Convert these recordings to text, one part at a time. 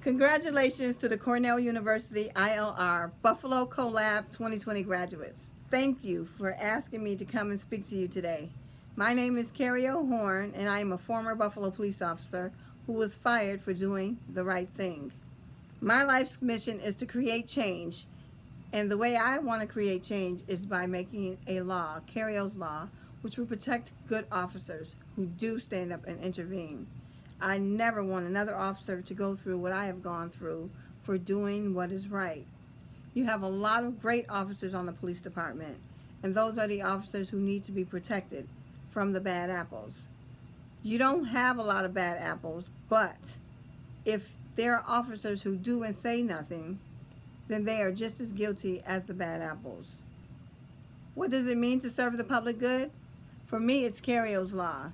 Congratulations to the Cornell University ILR Buffalo Collab 2020 graduates. Thank you for asking me to come and speak to you today. My name is Cariole Horne, and I am a former Buffalo police officer who was fired for doing the right thing. My life's mission is to create change, and the way I want to create change is by making a law, Cariole's Law, which will protect good officers who do stand up and intervene. I never want another officer to go through what I have gone through for doing what is right. You have a lot of great officers on the police department, and those are the officers who need to be protected from the bad apples. You don't have a lot of bad apples, but if there are officers who do and say nothing, then they are just as guilty as the bad apples. What does it mean to serve the public good? For me, it's Cariole's Law.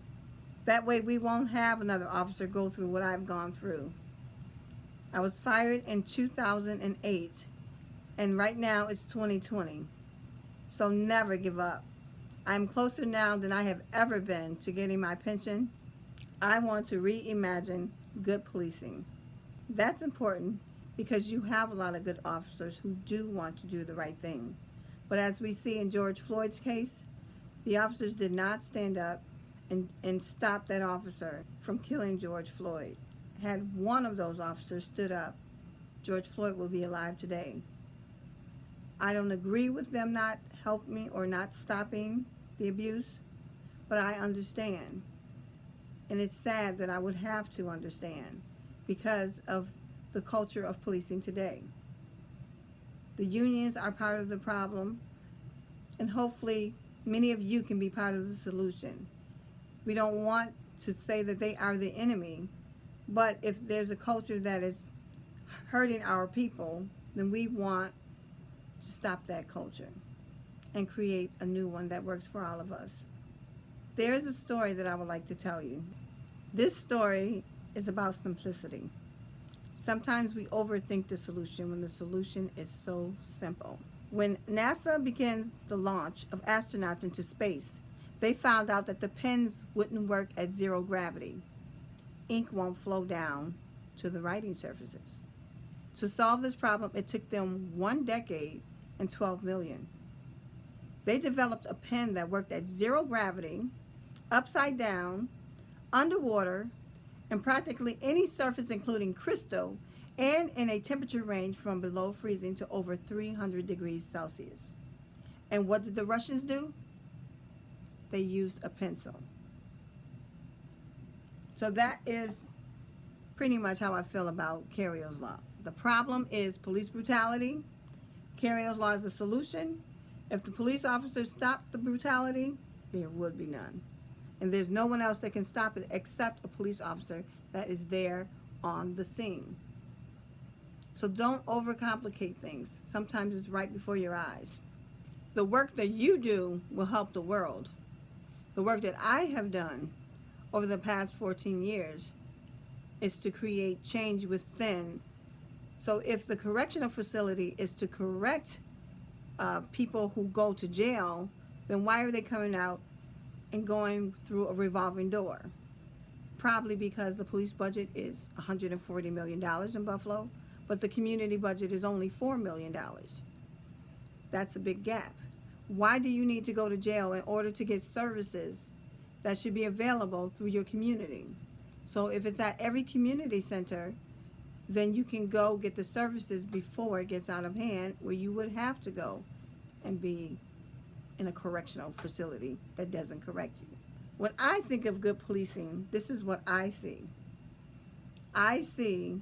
That way we won't have another officer go through what I've gone through. I was fired in 2008, and right now it's 2020. So never give up. I'm closer now than I have ever been to getting my pension. I want to reimagine good policing. That's important because you have a lot of good officers who do want to do the right thing. But as we see in George Floyd's case, the officers did not stand up and stop that officer from killing George Floyd. Had one of those officers stood up, George Floyd will be alive today. I don't agree with them not helping or not stopping the abuse, but I understand. And it's sad that I would have to understand because of the culture of policing today. The unions are part of the problem, and hopefully many of you can be part of the solution. We don't want to say that they are the enemy, but if there's a culture that is hurting our people, then we want to stop that culture and create a new one that works for all of us. There is a story that I would like to tell you. This story is about simplicity. Sometimes we overthink the solution when the solution is so simple. When NASA begins the launch of astronauts into space, they found out that the pens wouldn't work at zero gravity. Ink won't flow down to the writing surfaces. To solve this problem, it took them 1 decade and 12 million. They developed a pen that worked at zero gravity, upside down, underwater, and practically any surface including crystal, and in a temperature range from below freezing to over 300 degrees Celsius. And what did the Russians do? They used a pencil. So that is pretty much how I feel about Cariole's Law. The problem is police brutality. Cariole's Law is the solution. If the police officers stopped the brutality, there would be none. And there's no one else that can stop it except a police officer that is there on the scene. So don't overcomplicate things. Sometimes it's right before your eyes. The work that you do will help the world. The work that I have done over the past 14 years is to create change within. So if the correctional facility is to correct people who go to jail, then why are they coming out and going through a revolving door? Probably because the police budget is $140 million in Buffalo, but the community budget is only $4 million. That's a big gap. Why do you need to go to jail in order to get services that should be available through your community? So if it's at every community center, then you can go get the services before it gets out of hand, where you would have to go and be in a correctional facility that doesn't correct you. When I think of good policing, this is what I see. I see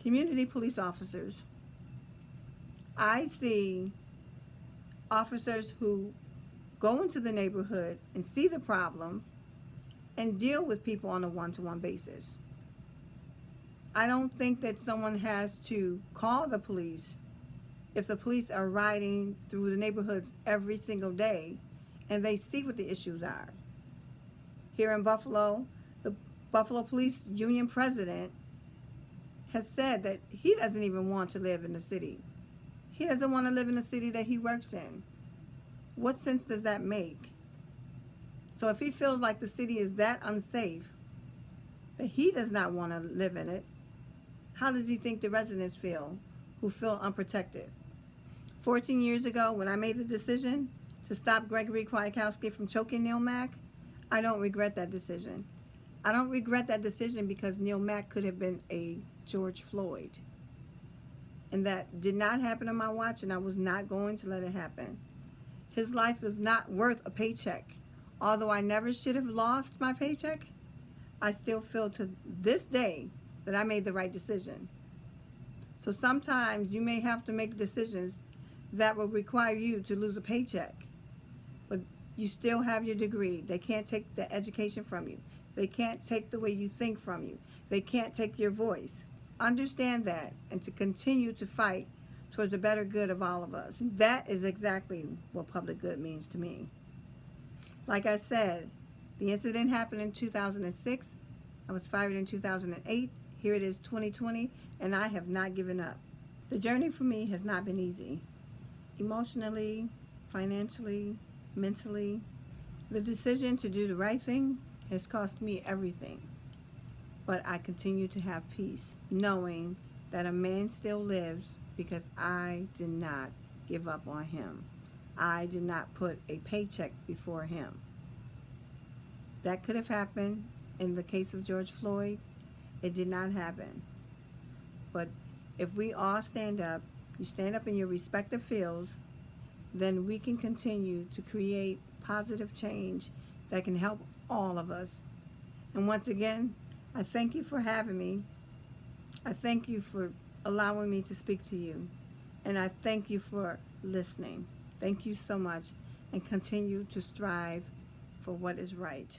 community police officers. I see officers who go into the neighborhood and see the problem and deal with people on a one-to-one basis. I don't think that someone has to call the police if the police are riding through the neighborhoods every single day and they see what the issues are. Here in Buffalo, the Buffalo Police Union president has said that he doesn't even want to live in the city. He doesn't want to live in the city that he works in. What sense does that make? So if he feels like the city is that unsafe, that he does not want to live in it, How does he think the residents feel who feel unprotected? 14 years ago, when I made the decision to stop Gregory Kwiatkowski from choking Neil Mack, I don't regret that decision. I don't regret that decision because Neil Mack could have been a George Floyd. And that did not happen on my watch, and I was not going to let it happen. His life is not worth a paycheck. Although I never should have lost my paycheck, I still feel to this day that I made the right decision. So sometimes you may have to make decisions that will require you to lose a paycheck. But you still have your degree. They can't take the education from you. They can't take the way you think from you. They can't take your voice. Understand that and to continue to fight towards the better good of all of us. That is exactly what public good means to me. Like I said, the incident happened in 2006. I was fired in 2008. Here it is 2020, and I have not given up. The journey for me has not been easy. Emotionally, financially, mentally. The decision to do the right thing has cost me everything. But I continue to have peace, knowing that a man still lives because I did not give up on him. I did not put a paycheck before him. That could have happened in the case of George Floyd. It did not happen. But if we all stand up, you stand up in your respective fields, then we can continue to create positive change that can help all of us. And once again, I thank you for having me. I thank you for allowing me to speak to you. And I thank you for listening. Thank you so much, and continue to strive for what is right.